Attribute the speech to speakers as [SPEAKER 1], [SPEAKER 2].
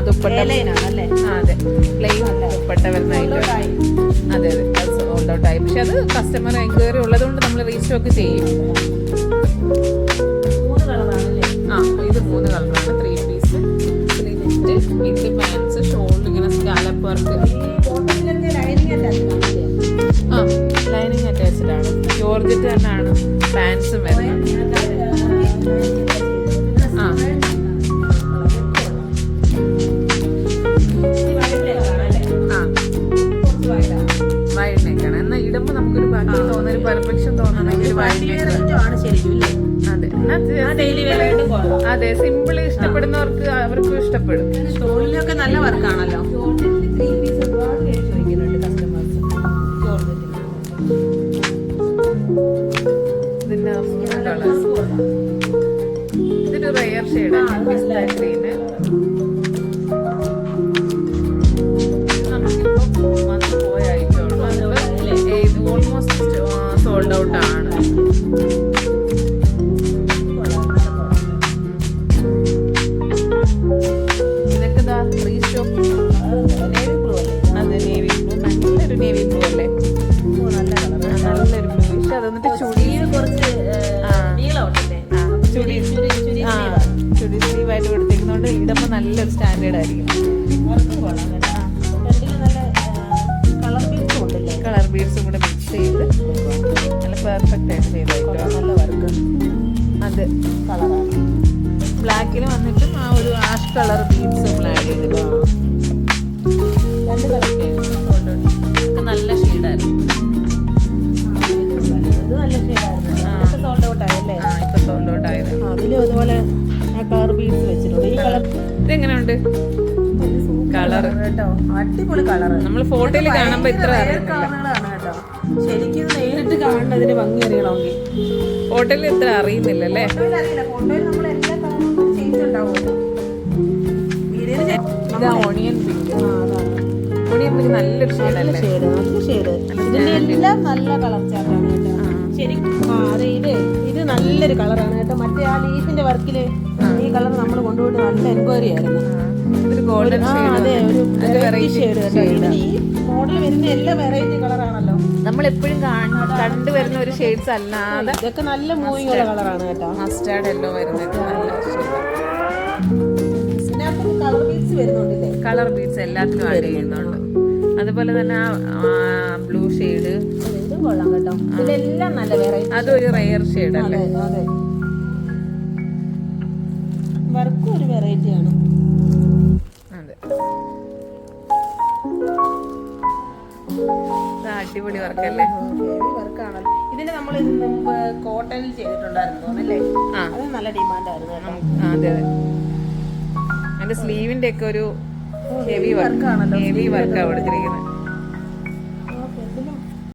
[SPEAKER 1] ദുപ്പട്ട അതെ പ്ലെയിൻ ദുപ്പട്ട വരുന്ന അതെ അത് സോൾഡ് ഔട്ട് ആയി. പക്ഷെ അത് കസ്റ്റമർ എൻക്വയറി ഉള്ളത് കൊണ്ട് നമ്മൾ റീസ്റ്റോക്ക് ചെയ്യും. ഇത് 3 കളറാണ്. 3 പീസ് ഇത് പാൻസ് ഷോൾഡ് ഇങ്ങനെ സ്കാലപ്പ് വർക്ക് ലൈനിങ് അറ്റാച്ച്ഡ് ആണ്. ജോർജറ്റ് തന്നെയാണ് പാൻസും വരുന്നത്. വൈഡ് നെക്കാണ്. എന്നാൽ ഇടുമ്പോൾ നമുക്കൊരു ഭംഗി തോന്നുന്ന ഒരു പെർഫെക്ഷൻ തോന്നണമെങ്കിൽ അതെ സിമ്പിൾ ഇഷ്ടപ്പെടുന്നവർക്ക് അവർക്കും ഇഷ്ടപ്പെടും.
[SPEAKER 2] സ്റ്റോളിലൊക്കെ നല്ല വർക്കാണല്ലോ.
[SPEAKER 1] ഇതിന്റെ 3 കളേഴ്സ്. ഇതൊരു റെയർ ഷെയ്ഡാണ് പിസ്ത ഗ്രീന്. ഓൾമോസ്റ്റ് സോൾഡ് ഔട്ട് ആണ്. ഇതൊക്കെ റീസ്റ്റോക്ക്. അതെ നേവി ബ്ലൂ, നല്ലൊരു നേവി ബ്ലൂ അല്ലേ, നല്ലൊരു ബ്ലൂയിഷ്. അത് എന്നിട്ട് ചുടിയിൽ കുറച്ച് ചുടി സ്ലീവായിട്ട് കൊടുത്തിരിക്കുന്നതുകൊണ്ട് ഇടുമ്പോൾ നല്ലൊരു സ്റ്റാൻഡേർഡ് ആയിരിക്കും. കളർ ബീഡ്സും കൂടെ മിക്സ് ചെയ്ത് നല്ല പെർഫെക്റ്റ് ആയിട്ട് ചെയ്തായിട്ട് നല്ല വർക്ക്. അത് കളറാണ്. ബ്ലാക്കിൽ വന്നിട്ടും ആ ഒരു ആഷ് കളർ ബീഡ്സും ആഡ് ചെയ്തിട്ട് 2 കളറൊക്കെ നല്ല ഷെയ്ഡായിരുന്നു. ഇപ്പൊ സോൾഡ് ഔട്ട് ആയത്.
[SPEAKER 2] അതിലും അതുപോലെ കളർ ബീഡ്സ് വെച്ചിട്ടുണ്ട്. ഈ കളർ
[SPEAKER 1] ഇതെങ്ങനെയുണ്ട് കളർ?
[SPEAKER 2] കേട്ടോ അടിപൊളി കളർ.
[SPEAKER 1] നമ്മൾ ഫോട്ടോയിൽ കാണുമ്പോ ഇത്ര
[SPEAKER 2] കളറുകളാണ് കേട്ടോ. ശരിക്കും നേരിട്ട് കാണുന്നതിന് ഭംഗി അറിയണമെങ്കിൽ
[SPEAKER 1] ഫോട്ടോയിൽ ഇത്ര അറിയുന്നില്ല അല്ലേ?
[SPEAKER 2] അറിയില്ല. ഫോട്ടോയിൽ നമ്മൾ എല്ലാ കളറും ചേഞ്ച് ഉണ്ടാവുമല്ലോ.
[SPEAKER 1] ഇതാ ഓണിയൻ പിങ്ക്. ഓണിയൻ പിങ്ക് നല്ലൊരു ഷെയ്ഡല്ലേ?
[SPEAKER 2] നല്ല ഷെയ്ഡ്. ഇതിന്റെ എല്ലാം നല്ല കളർ ചാർട്ടാണ് കേട്ടോ. ശരിക്കും അതെ ഇത് നല്ലൊരു കളറാണ് കേട്ടോ. മറ്റേ ആ ലീഫിന്റെ വർക്കില് ഈ കളർ നമ്മൾ കൊണ്ടുപോയിട്ട് നല്ല എൻക്വയറി ആയിരുന്നു. അതെ ഒരു വെറൈറ്റി ഷെയ്ഡ് കേട്ടോ. ഈ മോഡൽ വരുന്ന എല്ലാ വെറൈറ്റി കളറാണല്ലോ.
[SPEAKER 1] നമ്മൾ എപ്പോഴും കണ്ടുവരുന്ന ഒരു ഷെയ്ഡ്സ് അല്ലാതെ
[SPEAKER 2] ഇതൊക്കെ നല്ല മൂവിങ് ഉള്ള കളറാണ് കേട്ടോ.
[SPEAKER 1] മസ്റ്റാർഡ് എല്ലോ വരുന്നത് നല്ല
[SPEAKER 2] കളർ ബീഡ്സ് വരുന്നുണ്ടല്ലേ?
[SPEAKER 1] കളർ ബീഡ്സ് എല്ലാത്തിലും ആഡ് ചെയ്യുന്നുണ്ട്. അതുപോലെ തന്നെ ബ്ലൂ ഷെയ്ഡ്
[SPEAKER 2] ഇതും കൊള്ളാം കേട്ടോ. ഇതിലെല്ലാം നല്ല വെറൈറ്റി.
[SPEAKER 1] അതൊരു റെയർ ഷെയ്ഡ് അല്ലേ?
[SPEAKER 2] അതെ വർക്കും ഒരു വെറൈറ്റി ആണ്.
[SPEAKER 1] അതെ അടിപൊളി വർക്കല്ലേ?
[SPEAKER 2] വർക്കാണല്ലോ. ഇതിന് നമ്മൾ മുമ്പ് കോട്ടണിൽ ചെയ്തിട്ടുണ്ടായിരുന്നു അല്ലേ? അത് നല്ല ഡിമാൻഡായിരുന്നു കേട്ടോ.
[SPEAKER 1] അതെ അതെ. അതിന്റെ സ്ലീവിന്റെ ഒക്കെ ഒരു ഹെവി വർക്കാണല്ലോ. ഹെവി വർക്കാണ് കൊടുത്തിരിക്കുന്നത്.